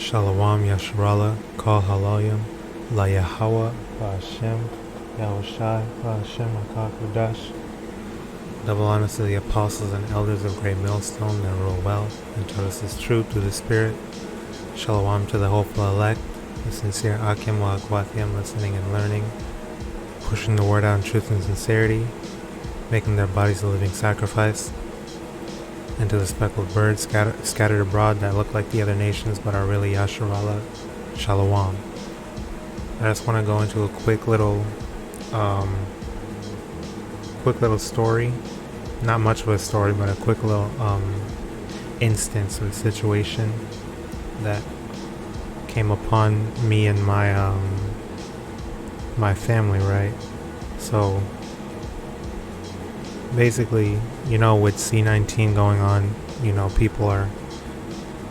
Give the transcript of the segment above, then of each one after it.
Shalom Yasharallah, Kal HALALYAM, YAHAWAH, BAHASHAM, YAHAWASHI, BAHASHAM, QADASH. Double honors to the apostles and elders of Great Millstone that rule well and taught us His truth through the Spirit. Shalom to the hopeful elect, the sincere Akim Wa'akwathiam, listening and learning, pushing the word out in truth and sincerity, making their bodies a living sacrifice. And to the speckled birds scattered abroad that look like the other nations but are really Yasharallah, Shalom. I just want to go into a quick little story. Not much of a story, but a quick little instance or situation that came upon me and my my family, right? So basically, with C19 going on, people are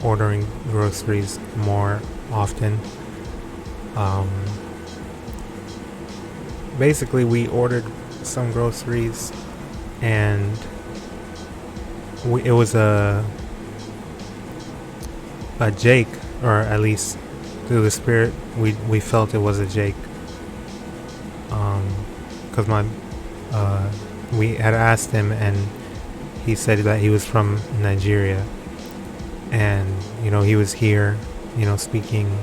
ordering groceries more often. Basically, we ordered some groceries, and it was a Jake, or at least through the Spirit, we felt it was a Jake. Because we had asked him, and he said that he was from Nigeria, and he was here, speaking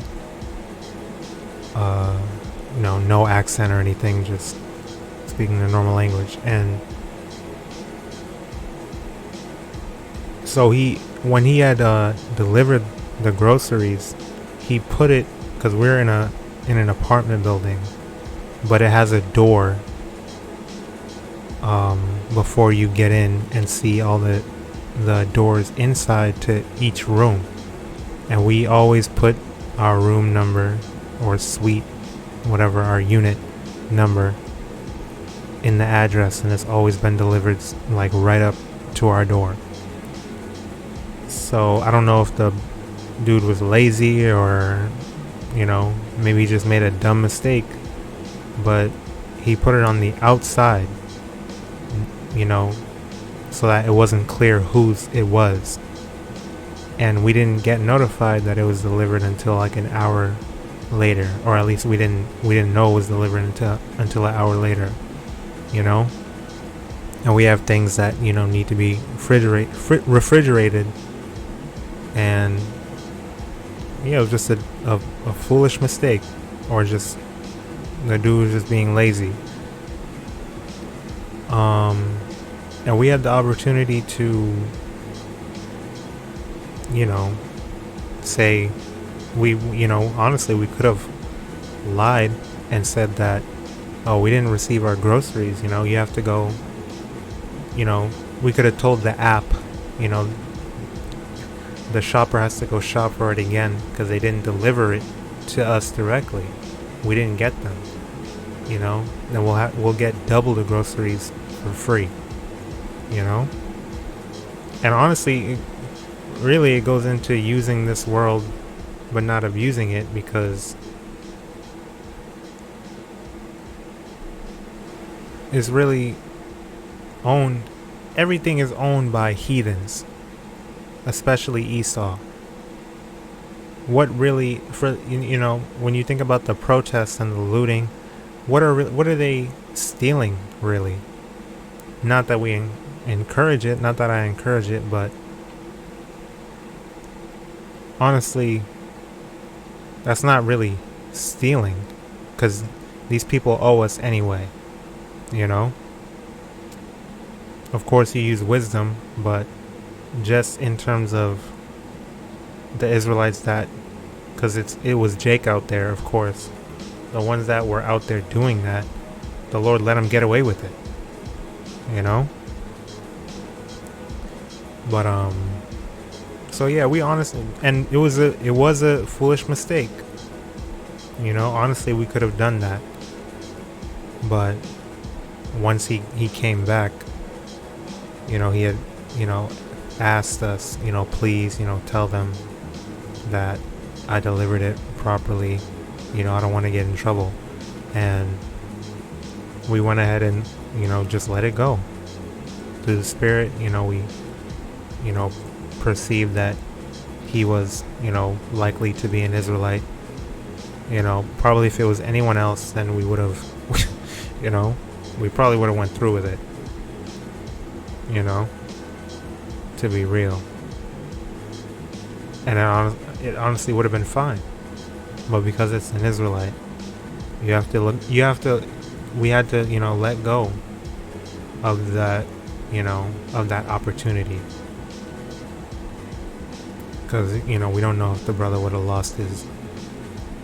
no accent or anything, just speaking the normal language. And so when he had delivered the groceries, he put it, because we're in an apartment building, but it has a door before you get in and see all the doors inside to each room. And we always put our room number or suite, whatever, our unit number, in the address, and it's always been delivered like right up to our door. So I don't know if the dude was lazy or maybe he just made a dumb mistake, but he put it on the outside, so that it wasn't clear whose it was. And we didn't get notified that it was delivered until like an hour later, or at least we didn't know it was delivered until an hour later. And we have things that need to be refrigerated, and it was just a foolish mistake, or just the dude was just being lazy. And we had the opportunity to say, honestly, we could have lied and said that, oh, we didn't receive our groceries, you have to go, we could have told the app, the shopper has to go shop for it again because they didn't deliver it to us directly. We didn't get them, then we'll get double the groceries for free, And honestly, really, it goes into using this world but not abusing it, because it's really everything is owned by heathens, especially Esau. What really, when you think about the protests and the looting, what are they stealing, really? Not that we encourage it, not that I encourage it, but honestly, that's not really stealing, because these people owe us anyway, Of course, you use wisdom, but just in terms of the Israelites because it was Jake out there, of course, the ones that were out there doing that, the Lord let them get away with it, But so yeah, we honestly, and it was a foolish mistake, honestly, we could have done that, but once he came back, he had asked us, please, tell them that I delivered it properly, I don't want to get in trouble. And we went ahead and just let it go through the Spirit. We perceived that he was, likely to be an Israelite. Probably if it was anyone else, then we would have, we probably would have went through with it. To be real. And it honestly would have been fine. But because it's an Israelite, we had to, let go of that, of that opportunity. Because, we don't know if the brother would have lost his,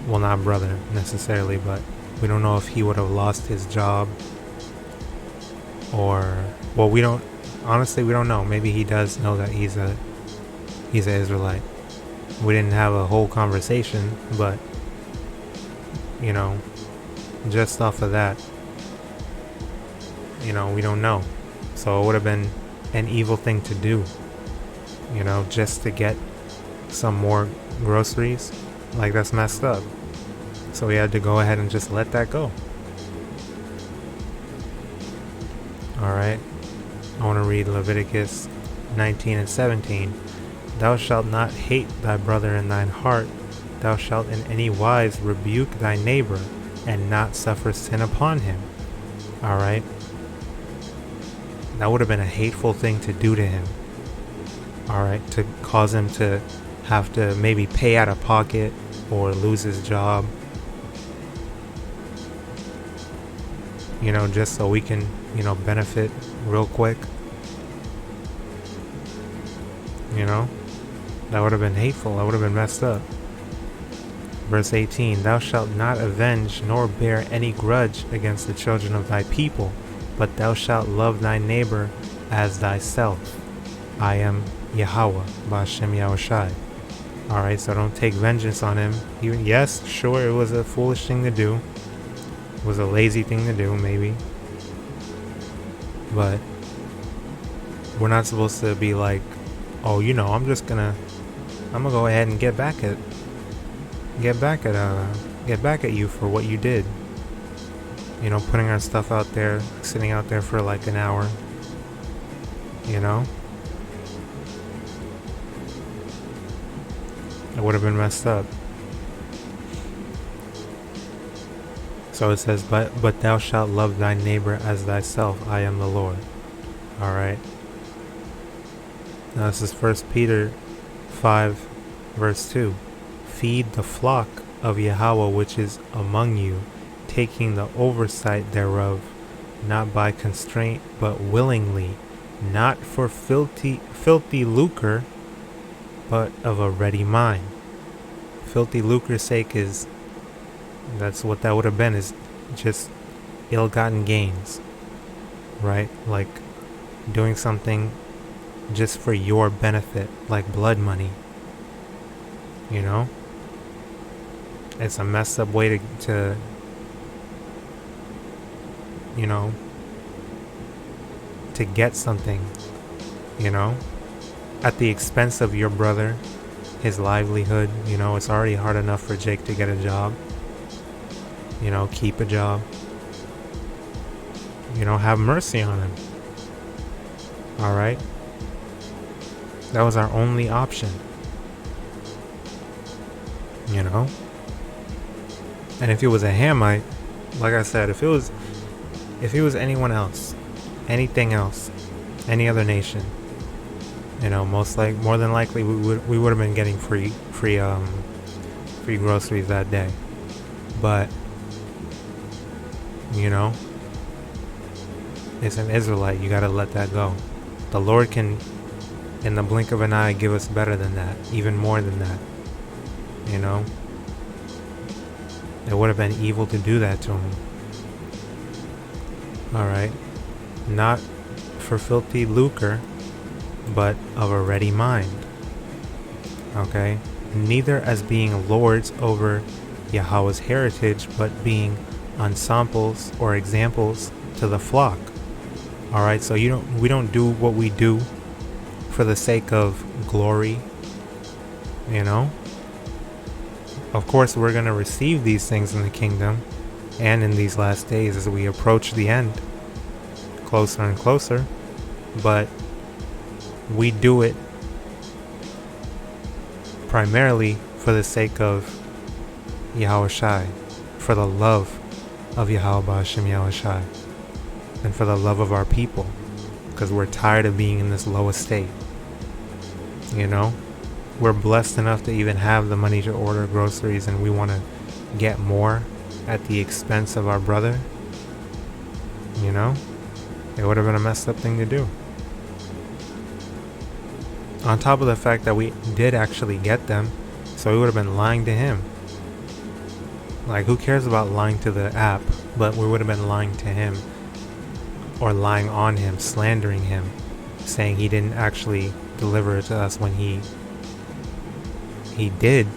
well, not brother necessarily, but we don't know if he would have lost his job, or, well, we don't know. Maybe he does know that he's an Israelite. We didn't have a whole conversation, but, just off of that, we don't know. So it would have been an evil thing to do, just to get some more groceries. Like, that's messed up. So we had to go ahead and just let that go. Alright, I want to read Leviticus 19 and 17. Thou shalt not hate thy brother in thine heart. Thou shalt in any wise rebuke thy neighbor, and not suffer sin upon him. Alright? That would have been a hateful thing to do to him. Alright? To cause him to have to maybe pay out of pocket or lose his job. Just so we can, benefit real quick. That would have been hateful. That would have been messed up. Verse 18, Thou shalt not avenge nor bear any grudge against the children of thy people, but thou shalt love thy neighbor as thyself. I am Yahawah, BAHASHAM YAHAWASHI. Alright, so don't take vengeance on him. Yes, sure, it was a foolish thing to do. It was a lazy thing to do, maybe. But we're not supposed to be like, oh, I'm gonna go ahead and get back at you for what you did. Putting our stuff out there, sitting out there for like an hour. It would have been messed up. So it says, but thou shalt love thy neighbor as thyself. I am the Lord. Alright. Now this is 1 Peter 5 verse 2. Feed the flock of Yahawah which is among you, taking the oversight thereof, not by constraint, but willingly, not for filthy lucre, but of a ready mind. Filthy lucre's sake is, that's what that would have been, is just ill-gotten gains, right? Like doing something just for your benefit, like blood money. It's a messed up way to get something, at the expense of your brother, his livelihood. It's already hard enough for Jake to get a job, keep a job, have mercy on him. Alright? That was our only option. And if it was a Hamite, like I said, if it was anyone else, anything else, any other nation, more than likely we would have been getting free groceries that day. But it's an Israelite. You gotta let that go. The Lord can, in the blink of an eye, give us better than that, even more than that. It would have been evil to do that to him. Alright. Not for filthy lucre, but of a ready mind. Okay? Neither as being lords over Yahawah's heritage, but being ensamples or examples to the flock. Alright, so we don't do what we do for the sake of glory. Of course, we're going to receive these things in the kingdom and in these last days as we approach the end, closer and closer. But we do it primarily for the sake of YAHAWASHI, for the love of YAHWAH BAHASHAM YAHAWASHI, and for the love of our people, because we're tired of being in this low estate. You know, we're blessed enough to even have the money to order groceries, and we want to get more at the expense of our brother. You know, it would have been a messed up thing to do. On top of the fact that we did actually get them, so we would have been lying to him. Like, who cares about lying to the app? But we would have been lying to him, or lying on him, slandering him, saying he didn't actually deliver it to us when he did.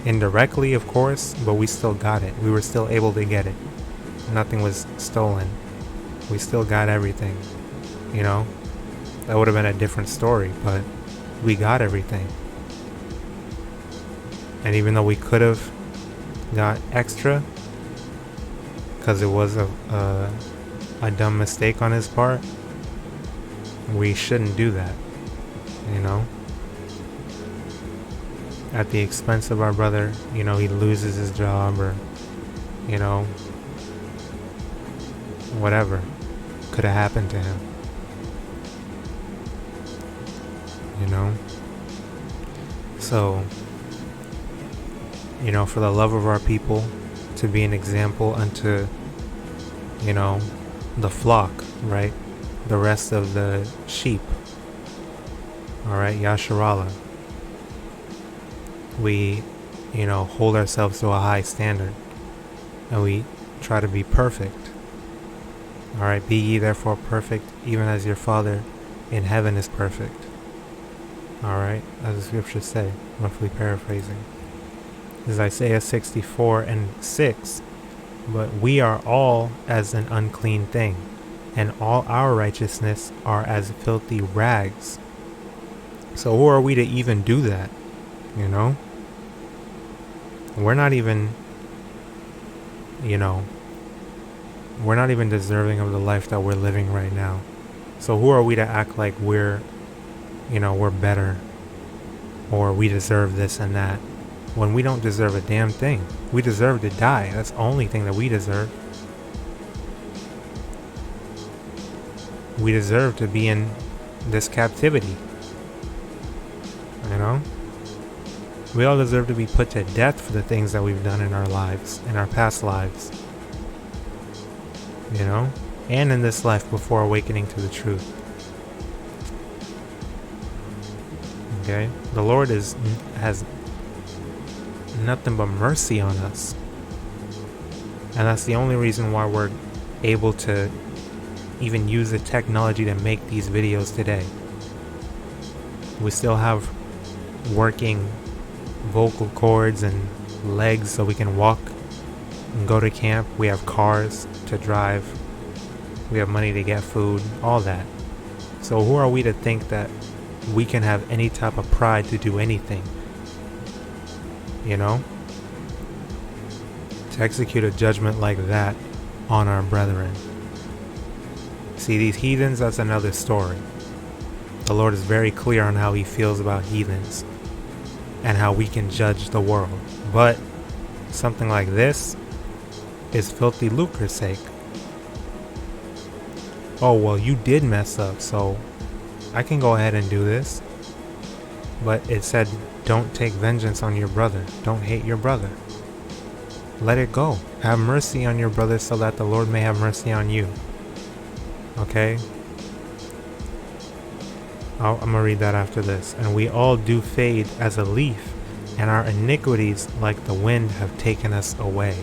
Indirectly, of course, but we still got it. We were still able to get it. Nothing was stolen. We still got everything. You know? That would have been a different story, but we got everything. And even though we could have got extra, because it was a dumb mistake on his part, we shouldn't do that, you know? At the expense of our brother, you know, he loses his job, or, you know, whatever could have happened to him. You know? So, you know, for the love of our people, to be an example unto, you know, the flock, right? The rest of the sheep. Alright, Yasharallah. We, you know, hold ourselves to a high standard, and we try to be perfect. Alright, be ye therefore perfect, even as your Father in heaven is perfect. Alright, as the scriptures say, roughly paraphrasing. This is Isaiah 64:6. But we are all as an unclean thing, and all our righteousness are as filthy rags. So who are we to even do that? You know? We're not even, you know, we're not even deserving of the life that we're living right now. So who are we to act like we're, you know, we're better, or we deserve this and that, when we don't deserve a damn thing? We deserve to die. That's the only thing that we deserve. We deserve to be in this captivity. You know? We all deserve to be put to death for the things that we've done in our lives, in our past lives. You know? And in this life before awakening to the truth. Okay? The Lord has nothing but mercy on us, and that's the only reason why we're able to even use the technology to make these videos today. We still have working vocal cords and legs so we can walk and go to camp. We have cars to drive, we have money to get food, all that. So who are we to think that we can have any type of pride to do anything? You know, to execute a judgment like that on our brethren. See, these heathens, that's another story. The Lord is very clear on how he feels about heathens and how we can judge the world. But something like this is filthy lucre's sake. Oh, well, you did mess up, so I can go ahead and do this. But it said, don't take vengeance on your brother. Don't hate your brother. Let it go. Have mercy on your brother so that the Lord may have mercy on you. Okay? I'm going to read that after this. And we all do fade as a leaf, and our iniquities like the wind have taken us away.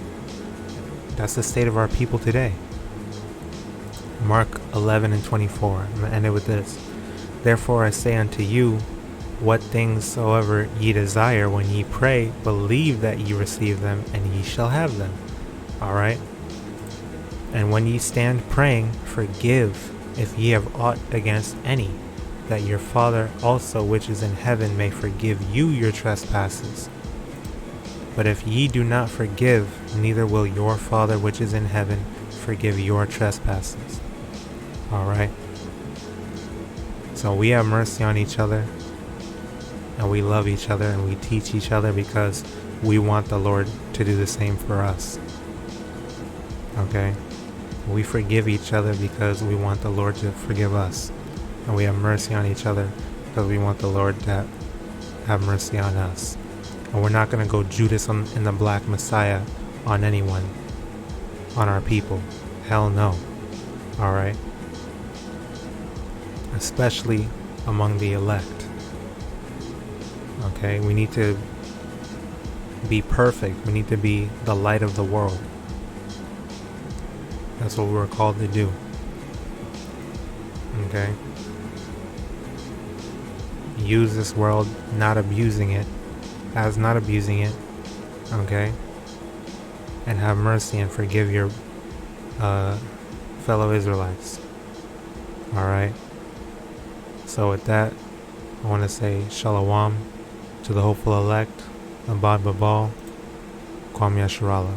That's the state of our people today. Mark 11:24. I'm going to end it with this. Therefore I say unto you, what things soever ye desire when ye pray, believe that ye receive them, and ye shall have them. Alright? And when ye stand praying, forgive if ye have aught against any, that your Father also which is in heaven may forgive you your trespasses. But if ye do not forgive, neither will your Father which is in heaven forgive your trespasses. Alright? So we have mercy on each other. and we love each other and we teach each other because we want the Lord to do the same for us. Okay? We forgive each other because we want the Lord to forgive us. And we have mercy on each other because we want the Lord to have mercy on us. And we're not going to go Judas in the Black Messiah on anyone, on our people. Hell no. Alright? Especially among the elect. Okay? We need to be perfect. We need to be the light of the world. That's what we're called to do. Okay? Use this world, not abusing it, as not abusing it. Okay? And have mercy and forgive your fellow Israelites. Alright? So with that, I want to say Shalom to the hopeful elect, Abad Babal, Kwam Yasharallah.